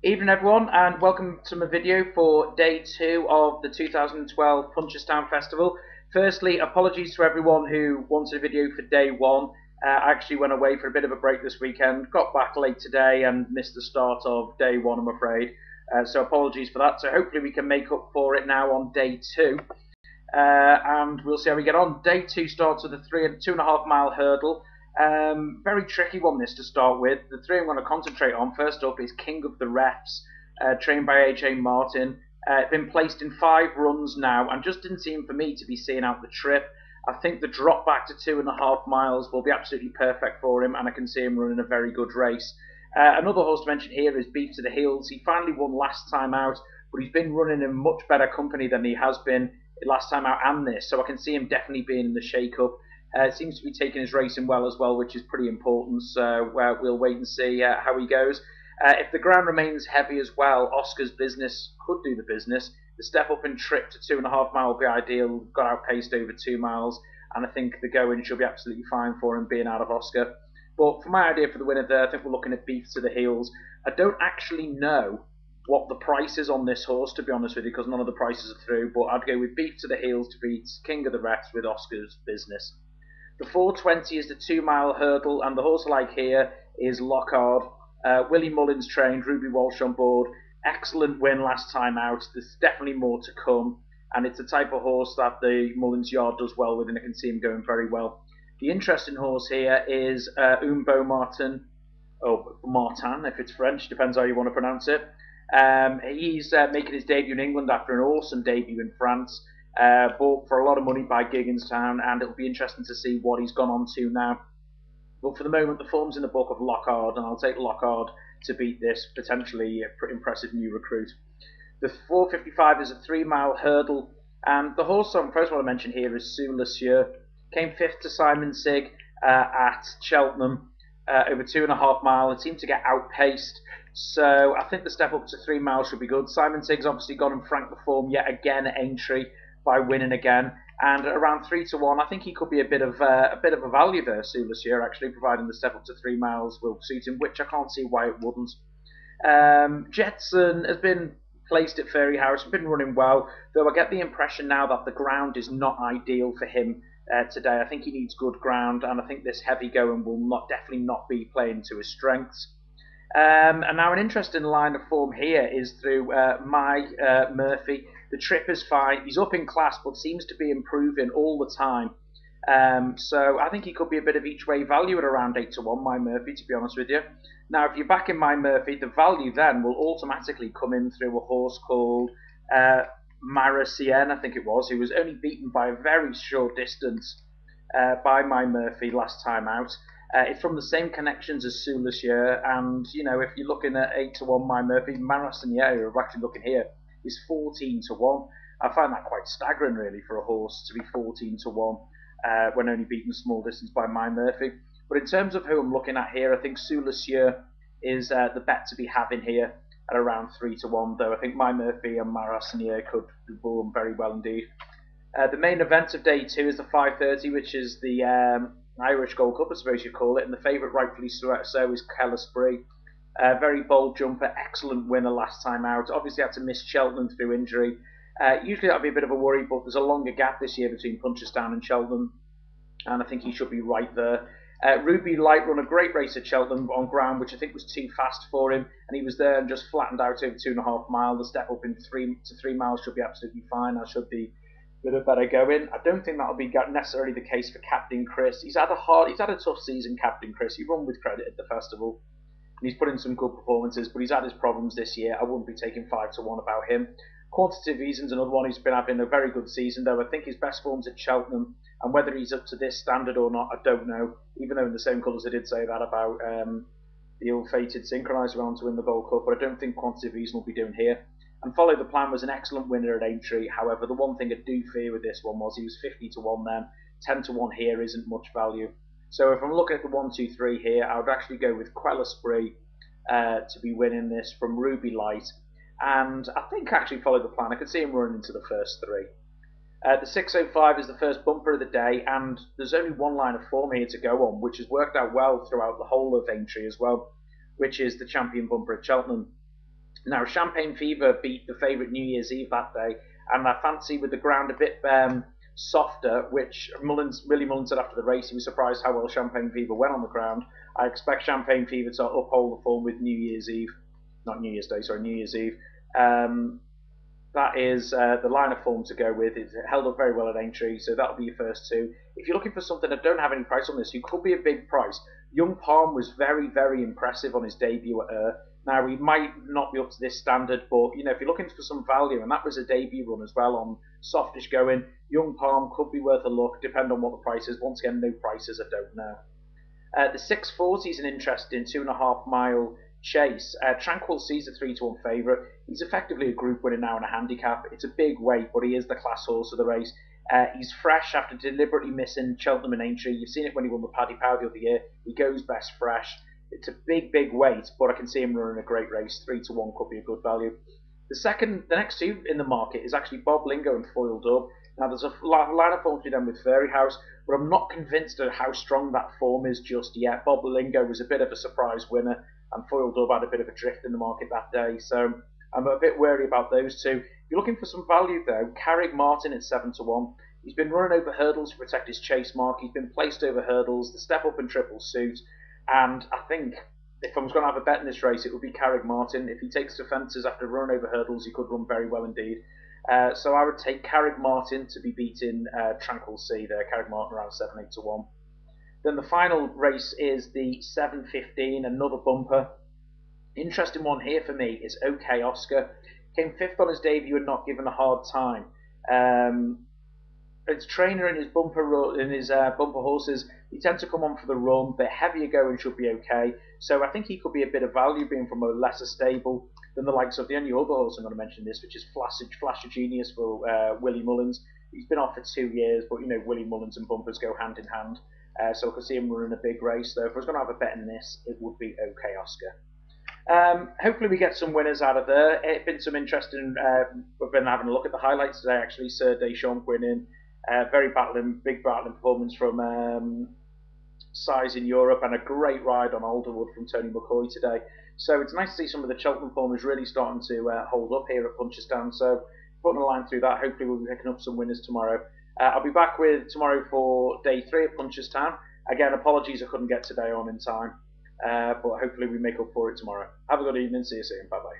Evening everyone, and welcome to my video for day 2 of the 2012 Punchestown Festival. Firstly, apologies to everyone who wanted a video for day 1. I actually went away for a bit of a break this weekend, got back late today and missed the start of day 1, I'm afraid. So apologies for that. So hopefully we can make up for it now on day 2. And we'll see how we get on. Day 2 starts with a 2.5 mile hurdle. Very tricky one this to start with. The three I'm going to concentrate on first up is King of the Refs, trained by AJ Martin. Been placed in 5 runs now and just didn't seem for me to be seeing out the trip. I think the drop back to 2.5 miles will be absolutely perfect for him, and I can see him running a very good race. Another horse to mention here is Beef to the Heels. He finally won last time out, but he's been running in much better company than he has been last time out and this, so I can see him definitely being in the shake-up. Seems to be taking his racing well as well, which is pretty important, so we'll wait and see how he goes. If the ground remains heavy as well, Oscar's Business could do the business. The step up in trip to 2.5 mile will be ideal, got outpaced over 2 miles, and I think the going should be absolutely fine for him being out of Oscar. But for my idea for the winner there, I think we're looking at Beef to the Heels. I don't actually know what the price is on this horse, to be honest with you, because none of the prices are through, but I'd go with Beef to the Heels to beat King of the Refs with Oscar's Business. The 4:20 is the 2 mile hurdle, and the horse I like here is Lockhart. Willie Mullins trained, Ruby Walsh on board. Excellent win last time out. There's definitely more to come, and it's the type of horse that the Mullins yard does well with, and I can see him going very well. The interesting horse here is Umbo Martin, or Martin if it's French, depends how you want to pronounce it. He's making his debut in England after an awesome debut in France. Bought for a lot of money by Gigginstown, and it'll be interesting to see what he's gone on to now. But for the moment, the form's in the book of Lockhart, and I'll take Lockhart to beat this potentially impressive new recruit. The 4:55 is a 3 mile hurdle, and the horse I first want to mention here is Sous Lisieux. Came 5th to Simon Sigg at Cheltenham over 2.5 miles. It seemed to get outpaced, so I think the step up to 3 miles should be good. Simon Sigg's obviously gone and franked the form yet again at Aintree by winning again, and around 3-1, I think he could be a bit of a value there. Sous Lisieux, actually, providing the step up to 3 miles will suit him, which I can't see why it wouldn't. Jetson has been placed at Fairyhouse, been running well, though I get the impression now that the ground is not ideal for him today. I think he needs good ground, and I think this heavy going will definitely not be playing to his strengths. And now an interesting line of form here is through Murphy. The trip is fine. He's up in class, but seems to be improving all the time. So I think he could be a bit of each way value at around 8-1, My Murphy, to be honest with you. Now, if you're backing My Murphy, the value then will automatically come in through a horse called Maracien, I think it was, who was only beaten by a very short distance by My Murphy last time out. It's from the same connections as Sous Lisieux, and you know, if you're looking at 8-1 My Murphy, Maracien, we're actually looking here, is 14-1. I find that quite staggering, really, for a horse to be 14-1 when only beaten small distance by My Murphy. But in terms of who I'm looking at here, I think Sous Lisieux is the bet to be having here at around 3-1, though I think My Murphy and Maracien could perform very well indeed. The main event of day 2 is the 5:30, which is the Irish Gold Cup, I suppose you call it, and the favourite, rightfully so, is Kelesprit. Very bold jumper, excellent winner last time out. Obviously had to miss Cheltenham through injury. Usually that would be a bit of a worry, but there's a longer gap this year between Punchestown and Cheltenham, and I think he should be right there. Ruby Light run a great race at Cheltenham on ground, which I think was too fast for him, and he was there and just flattened out over 2.5 miles. The step up in 3 miles should be absolutely fine. That should be a bit better going. I don't think that'll be necessarily the case for Captain Chris. He's had a tough season, Captain Chris. He run with credit at the festival. And he's put in some good performances, but he's had his problems this year. I wouldn't be taking 5-1 about him. Quantitative Reason's another one who's been having a very good season, though I think his best form's at Cheltenham, and whether he's up to this standard or not, I don't know. Even though in the same colours I did say that about the ill-fated Synchroniser on to win the Gold Cup, but I don't think Quantitative Reason will be doing here. And Follow the Plan was an excellent winner at Aintree. However, the one thing I do fear with this one was he was 50-1 then. 10-1 here isn't much value. So if I'm looking at the 1, 2, 3 here, I would actually go with Quelesprit to be winning this from Ruby Light. And I think actually Follow the Plan. I could see him running into the first 3. The 6:05 is the first bumper of the day, and there's only one line of form here to go on, which has worked out well throughout the whole of Aintree as well, which is the champion bumper at Cheltenham. Now, Champagne Fever beat the favourite New Year's Eve that day, and I fancy with the ground a bit softer, which Willie Mullins said after the race, he was surprised how well Champagne Fever went on the ground. I expect Champagne Fever to uphold the form with New Year's Eve, not New Year's Day, sorry, New Year's Eve. That is the line of form to go with. It's held up very well at Aintree, so that'll be your first two. If you're looking for something that don't have any price on this, who could be a big price, Young Palm was very, very impressive on his debut at Now, he might not be up to this standard, but if you're looking for some value, and that was a debut run as well on softish going, Young Palm could be worth a look, depending on what the price is. Once again, no prices, I don't know. The 640 is an interesting 2.5 mile chase. Tranquil Sea's a 3-1 favourite. He's effectively a group winner now in a handicap. It's a big weight, but he is the class horse of the race. He's fresh after deliberately missing Cheltenham and Aintree. You've seen it when he won the Paddy Power the other year. He goes best fresh. It's a big, big weight, but I can see him running a great race. 3-1 could be a good value. The next two in the market is actually Bob Lingo and Foil Dub. Now, there's a line of form to them with Fairy House, but I'm not convinced of how strong that form is just yet. Bob Lingo was a bit of a surprise winner, and Foil Dub had a bit of a drift in the market that day, so I'm a bit wary about those two. If you're looking for some value, though, Carrig Martin at 7-1. He's been running over hurdles to protect his chase mark. He's been placed over hurdles, the step up and triple suit, and I think if I was going to have a bet in this race, it would be Carrig Martin. If he takes the fences after running over hurdles, he could run very well indeed. So I would take Carrig Martin to be beating Tranquil Sea there. Carrig Martin around 7-8-1. Then the final race is the 7:15, another bumper. Interesting one here for me is OK Oscar. Came fifth on his debut and not given a hard time. Its trainer and his bumper horses, he tend to come on for the run. They're heavier going, should be okay. So I think he could be a bit of value being from a lesser stable than the likes of the only other horse I'm going to mention this, which is Flash of Genius for Willie Mullins. He's been off for 2 years, but Willie Mullins and bumpers go hand in hand. So I could see him running a big race. So if I was going to have a bet in this, it would be OK Oscar. Hopefully we get some winners out of there. It's been some interesting. We've been having a look at the highlights today. Actually, Sir Deschamps winning. Big battling performance from Size in Europe, and a great ride on Alderwood from Tony McCoy today. So it's nice to see some of the Cheltenham performers really starting to hold up here at Punchestown. So putting a line through that, hopefully we'll be picking up some winners tomorrow. I'll be back with tomorrow for day 3 at Punchestown. Again, apologies I couldn't get today on in time, but hopefully we make up for it tomorrow. Have a good evening. See you soon. Bye bye.